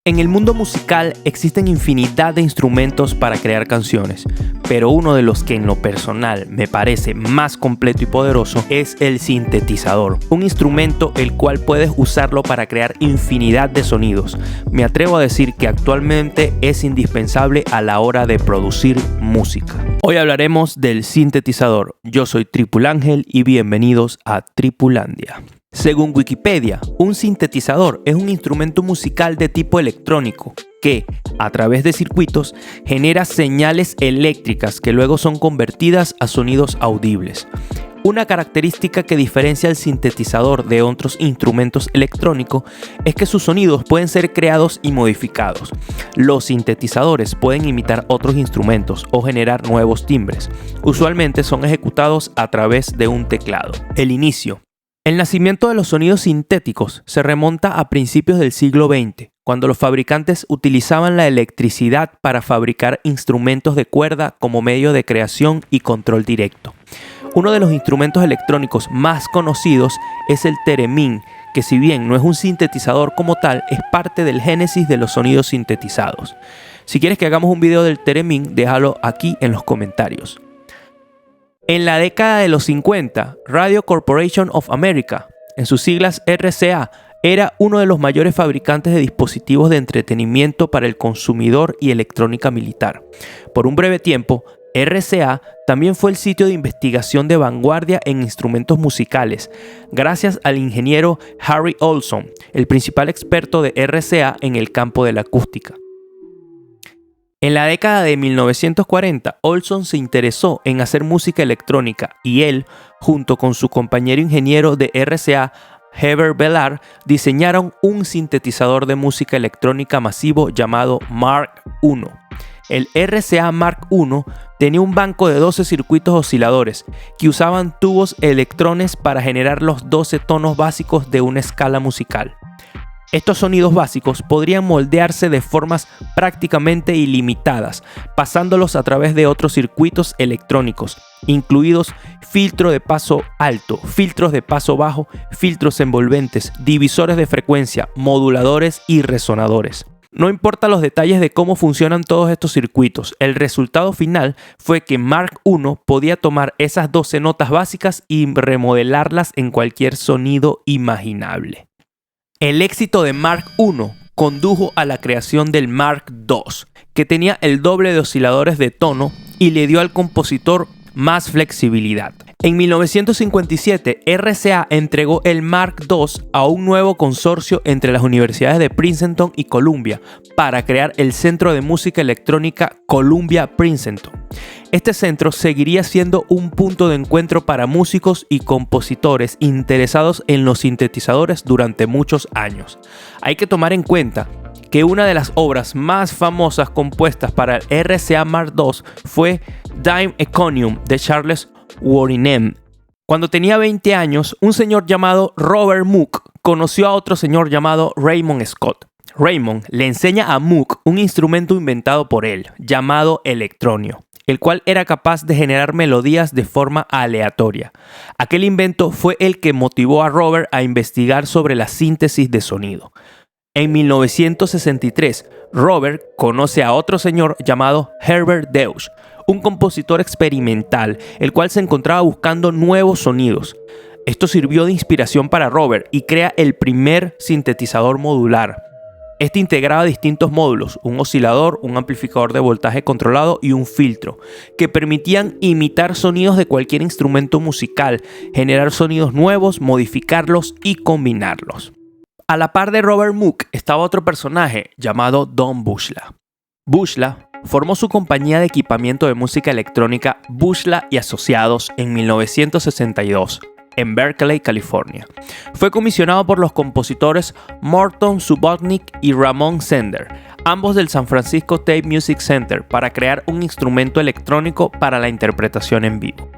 En el mundo musical existen infinidad de instrumentos para crear canciones, pero uno de los que en lo personal me parece más completo y poderoso es el sintetizador, un instrumento el cual puedes usarlo para crear infinidad de sonidos. Me atrevo a decir que actualmente es indispensable a la hora de producir música. Hoy hablaremos del sintetizador. Yo soy Tripulángel y bienvenidos a Tripulandia. Según Wikipedia, un sintetizador es un instrumento musical de tipo electrónico que, a través de circuitos, genera señales eléctricas que luego son convertidas a sonidos audibles. Una característica que diferencia al sintetizador de otros instrumentos electrónicos es que sus sonidos pueden ser creados y modificados. Los sintetizadores pueden imitar otros instrumentos o generar nuevos timbres. Usualmente son ejecutados a través de un teclado. El inicio. El nacimiento de los sonidos sintéticos se remonta a principios del siglo XX, cuando los fabricantes utilizaban la electricidad para fabricar instrumentos de cuerda como medio de creación y control directo. Uno de los instrumentos electrónicos más conocidos es el theremin, que si bien no es un sintetizador como tal, es parte del génesis de los sonidos sintetizados. Si quieres que hagamos un video del theremin, déjalo aquí en los comentarios. En la década de los 50, Radio Corporation of America, en sus siglas RCA, era uno de los mayores fabricantes de dispositivos de entretenimiento para el consumidor y electrónica militar. Por un breve tiempo, RCA también fue el sitio de investigación de vanguardia en instrumentos musicales, gracias al ingeniero Harry Olson, el principal experto de RCA en el campo de la acústica. En la década de 1940, Olson se interesó en hacer música electrónica y él, junto con su compañero ingeniero de RCA, Heber Bellar, diseñaron un sintetizador de música electrónica masivo llamado Mark I. El RCA Mark I tenía un banco de 12 circuitos osciladores que usaban tubos electrones para generar los 12 tonos básicos de una escala musical. Estos sonidos básicos podrían moldearse de formas prácticamente ilimitadas, pasándolos a través de otros circuitos electrónicos, incluidos filtro de paso alto, filtros de paso bajo, filtros envolventes, divisores de frecuencia, moduladores y resonadores. No importa los detalles de cómo funcionan todos estos circuitos, el resultado final fue que Mark I podía tomar esas 12 notas básicas y remodelarlas en cualquier sonido imaginable. El éxito de Mark I condujo a la creación del Mark II, que tenía el doble de osciladores de tono y le dio al compositor más flexibilidad. En 1957, RCA entregó el Mark II a un nuevo consorcio entre las universidades de Princeton y Columbia para crear el Centro de Música Electrónica Columbia Princeton. Este centro seguiría siendo un punto de encuentro para músicos y compositores interesados en los sintetizadores durante muchos años. Hay que tomar en cuenta que una de las obras más famosas compuestas para el RCA Mark II fue Dime Econium de Charles Warinem. Cuando tenía 20 años, un señor llamado Robert Moog conoció a otro señor llamado Raymond Scott. Raymond le enseña a Moog un instrumento inventado por él, llamado electronio, el cual era capaz de generar melodías de forma aleatoria. Aquel invento fue el que motivó a Robert a investigar sobre la síntesis de sonido. En 1963, Robert conoce a otro señor llamado Herbert Deutsch, un compositor experimental, el cual se encontraba buscando nuevos sonidos. Esto sirvió de inspiración para Robert y crea el primer sintetizador modular. Este integraba distintos módulos, un oscilador, un amplificador de voltaje controlado y un filtro, que permitían imitar sonidos de cualquier instrumento musical, generar sonidos nuevos, modificarlos y combinarlos. A la par de Robert Moog estaba otro personaje llamado Don Buchla. Buchla formó su compañía de equipamiento de música electrónica Buchla y Asociados en 1962. En Berkeley, California. Fue comisionado por los compositores Morton Subotnick y Ramon Sender, ambos del San Francisco Tape Music Center, para crear un instrumento electrónico para la interpretación en vivo.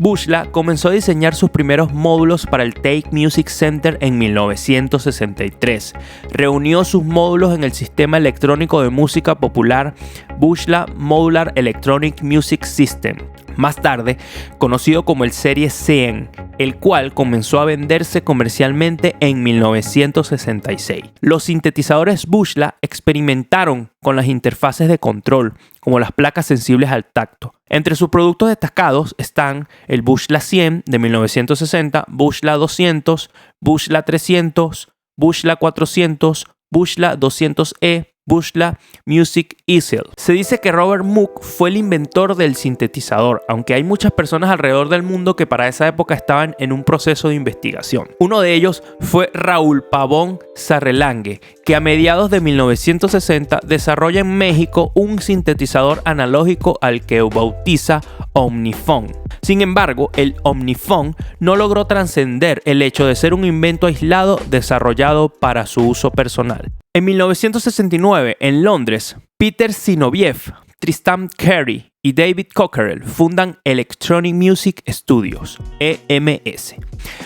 Buchla comenzó a diseñar sus primeros módulos para el Tape Music Center en 1963. Reunió sus módulos en el sistema electrónico de música popular Buchla Modular Electronic Music System, más tarde conocido como el Series 100, el cual comenzó a venderse comercialmente en 1966. Los sintetizadores Buchla experimentaron con las interfaces de control, como las placas sensibles al tacto. Entre sus productos destacados están el Buchla 100 de 1960, Buchla 200, Buchla 300, Buchla 400, Buchla 200E, Buchla Music Easel. Se dice que Robert Moog fue el inventor del sintetizador, aunque hay muchas personas alrededor del mundo que para esa época estaban en un proceso de investigación. Uno de ellos fue Raúl Pavón Sarrelangue, que a mediados de 1960 desarrolla en México un sintetizador analógico al que bautiza Omniphone. Sin embargo, el Omniphone no logró trascender el hecho de ser un invento aislado desarrollado para su uso personal. En 1969, en Londres, Peter Zinoviev, Tristan Carey y David Cockerell fundan Electronic Music Studios, EMS.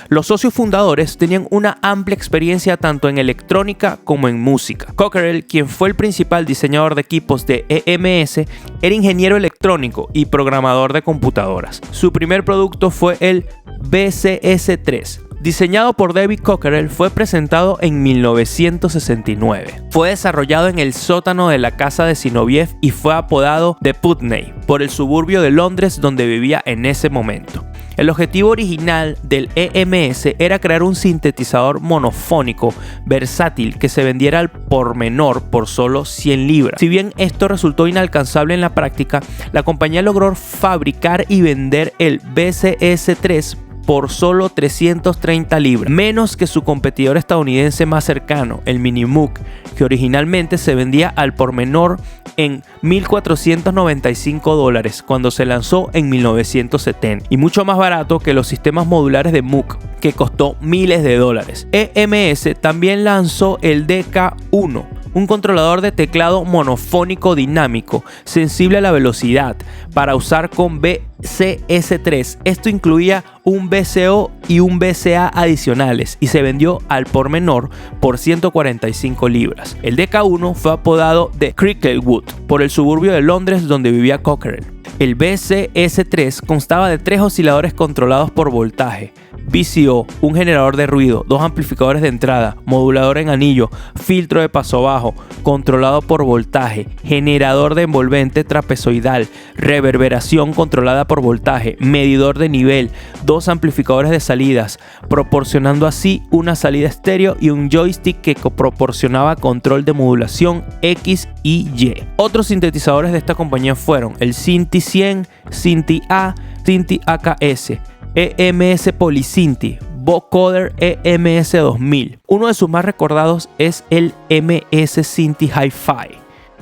Los socios fundadores tenían una amplia experiencia tanto en electrónica como en música. Cockerell, quien fue el principal diseñador de equipos de EMS, era ingeniero electrónico y programador de computadoras. Su primer producto fue el BCS-3. Diseñado por David Cockerell, fue presentado en 1969. Fue desarrollado en el sótano de la casa de Zinoviev y fue apodado The Putney por el suburbio de Londres donde vivía en ese momento. El objetivo original del EMS era crear un sintetizador monofónico versátil que se vendiera al por menor por solo 100 libras. Si bien esto resultó inalcanzable en la práctica, la compañía logró fabricar y vender el BCS-3 por solo 330 libras, menos que su competidor estadounidense más cercano, el Mini Moog, que originalmente se vendía al por menor en $1,495 cuando se lanzó en 1970, y mucho más barato que los sistemas modulares de Moog, que costó miles de dólares. EMS también lanzó el DK1, un controlador de teclado monofónico dinámico sensible a la velocidad para usar con BCS-3. Esto incluía un VCO y un VCA adicionales y se vendió al por menor por 145 libras. El DK1 fue apodado de Cricklewood por el suburbio de Londres donde vivía Cockerell. El BCS-3 constaba de 3 osciladores controlados por voltaje, VCO, un generador de ruido, 2 amplificadores de entrada, modulador en anillo, filtro de paso bajo, controlado por voltaje, generador de envolvente trapezoidal, reverberación controlada por voltaje, medidor de nivel, 2 amplificadores de salidas, proporcionando así una salida estéreo y un joystick que proporcionaba control de modulación X y Y. Otros sintetizadores de esta compañía fueron el Synthi 100, Synthi A, Synthi AKS, EMS Polysynthi, Vocoder EMS 2000. Uno de sus más recordados es el MS Synthi Hi-Fi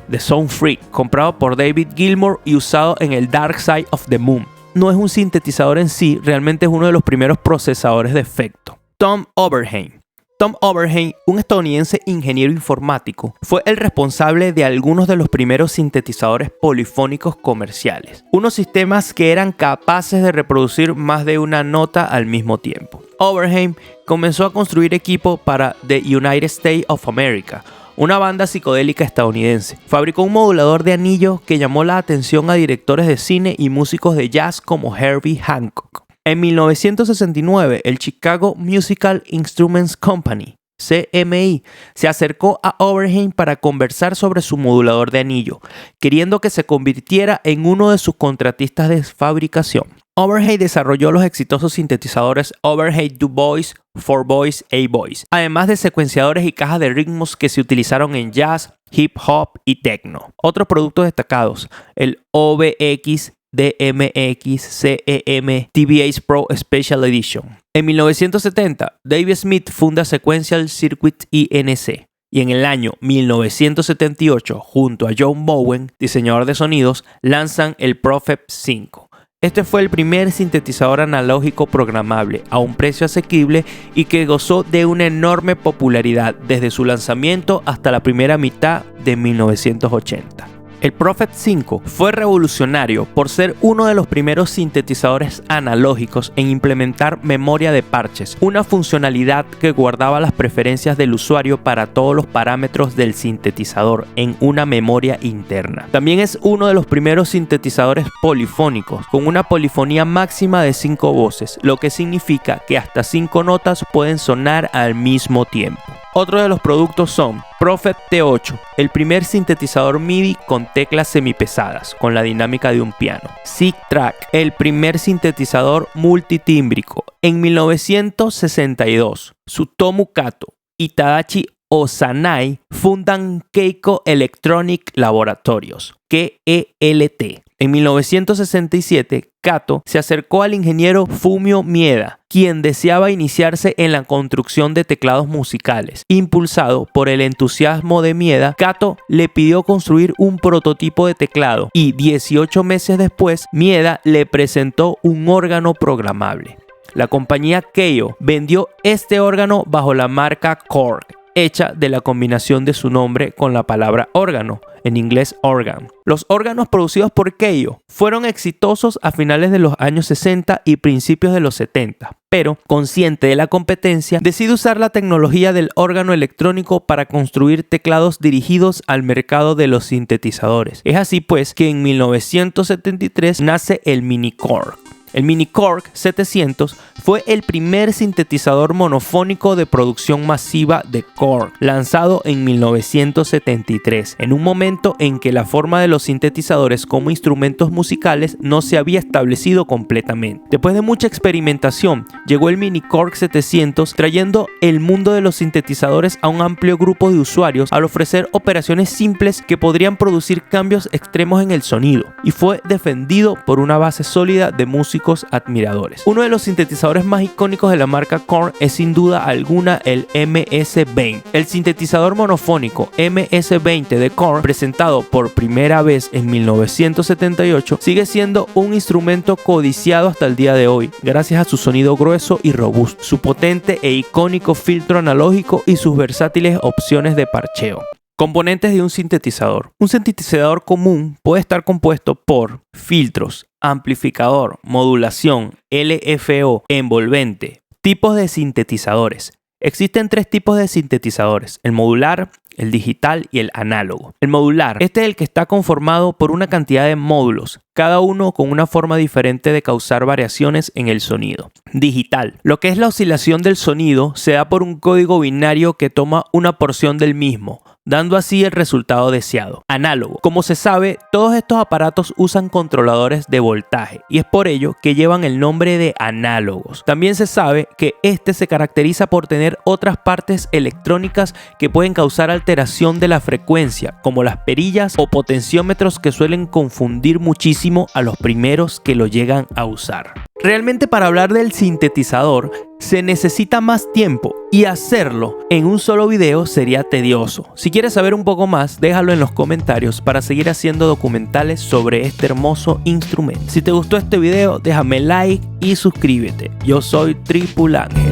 de Sound Freak, comprado por David Gilmour y usado en el Dark Side of the Moon. No es un sintetizador en sí, realmente es uno de los primeros procesadores de efecto. Tom Overheim. Tom Overheim, un estadounidense ingeniero informático, fue el responsable de algunos de los primeros sintetizadores polifónicos comerciales, unos sistemas que eran capaces de reproducir más de una nota al mismo tiempo. Overheim comenzó a construir equipo para The United States of America, una banda psicodélica estadounidense. Fabricó un modulador de anillo que llamó la atención a directores de cine y músicos de jazz como Herbie Hancock. En 1969, el Chicago Musical Instruments Company, CMI, se acercó a Overheim para conversar sobre su modulador de anillo, queriendo que se convirtiera en uno de sus contratistas de fabricación. Overheim desarrolló los exitosos sintetizadores Overheim Du Bois, 4Voice, 8Voice, además de secuenciadores y cajas de ritmos que se utilizaron en jazz, hip hop y techno. Otros productos destacados, el OBX, DMX, CEM, TBS Pro Special Edition. En 1970, Dave Smith funda Sequential Circuit Inc. Y en el año 1978, junto a John Bowen, diseñador de sonidos, lanzan el Prophet 5. Este fue el primer sintetizador analógico programable a un precio asequible y que gozó de una enorme popularidad desde su lanzamiento hasta la primera mitad de 1980. El Prophet 5 fue revolucionario por ser uno de los primeros sintetizadores analógicos en implementar memoria de parches, una funcionalidad que guardaba las preferencias del usuario para todos los parámetros del sintetizador en una memoria interna. También es uno de los primeros sintetizadores polifónicos, con una polifonía máxima de 5 voces, lo que significa que hasta 5 notas pueden sonar al mismo tiempo. Otro de los productos son Prophet T8, el primer sintetizador MIDI con teclas semipesadas, con la dinámica de un piano. SIG-Track, el primer sintetizador multitímbrico. En 1962, Tsutomu Kato y Tadashi Ozanai fundan Keiko Electronic Laboratorios, KELT. En 1967, Kato se acercó al ingeniero Fumio Mieda, quien deseaba iniciarse en la construcción de teclados musicales. Impulsado por el entusiasmo de Mieda, Kato le pidió construir un prototipo de teclado y 18 meses después, Mieda le presentó un órgano programable. La compañía Keio vendió este órgano bajo la marca Korg, hecha de la combinación de su nombre con la palabra órgano, en inglés organ. Los órganos producidos por Keio fueron exitosos a finales de los años 60 y principios de los 70, pero consciente de la competencia, decide usar la tecnología del órgano electrónico para construir teclados dirigidos al mercado de los sintetizadores. Es así pues que en 1973 nace el Mini Korg. El Mini Korg 700 fue el primer sintetizador monofónico de producción masiva de Korg, lanzado en 1973, en un momento en que la forma de los sintetizadores como instrumentos musicales no se había establecido completamente. Después de mucha experimentación, llegó el Mini Korg 700 trayendo el mundo de los sintetizadores a un amplio grupo de usuarios al ofrecer operaciones simples que podrían producir cambios extremos en el sonido, y fue defendido por una base sólida de músicos admiradores. Uno de los sintetizadores más icónicos de la marca Korg es sin duda alguna el MS-20. El sintetizador monofónico MS-20 de Korg, presentado por primera vez en 1978, sigue siendo un instrumento codiciado hasta el día de hoy, gracias a su sonido grueso y robusto, su potente e icónico filtro analógico y sus versátiles opciones de parcheo. Componentes de un sintetizador. Un sintetizador común puede estar compuesto por filtros, amplificador, modulación, LFO, envolvente. Tipos de sintetizadores. Existen 3 tipos de sintetizadores: el modular, el digital y el análogo. El modular, este es el que está conformado por una cantidad de módulos, cada uno con una forma diferente de causar variaciones en el sonido. Digital, lo que es la oscilación del sonido se da por un código binario que toma una porción del mismo, dando así el resultado deseado. Análogo. Como se sabe, todos estos aparatos usan controladores de voltaje y es por ello que llevan el nombre de análogos. También se sabe que este se caracteriza por tener otras partes electrónicas que pueden causar alteración de la frecuencia, como las perillas o potenciómetros, que suelen confundir muchísimo a los primeros que lo llegan a usar. Realmente, para hablar del sintetizador se necesita más tiempo y hacerlo en un solo video sería tedioso. Si quieres saber un poco más, déjalo en los comentarios para seguir haciendo documentales sobre este hermoso instrumento. Si te gustó este video, déjame like y suscríbete. Yo soy Tripulángel.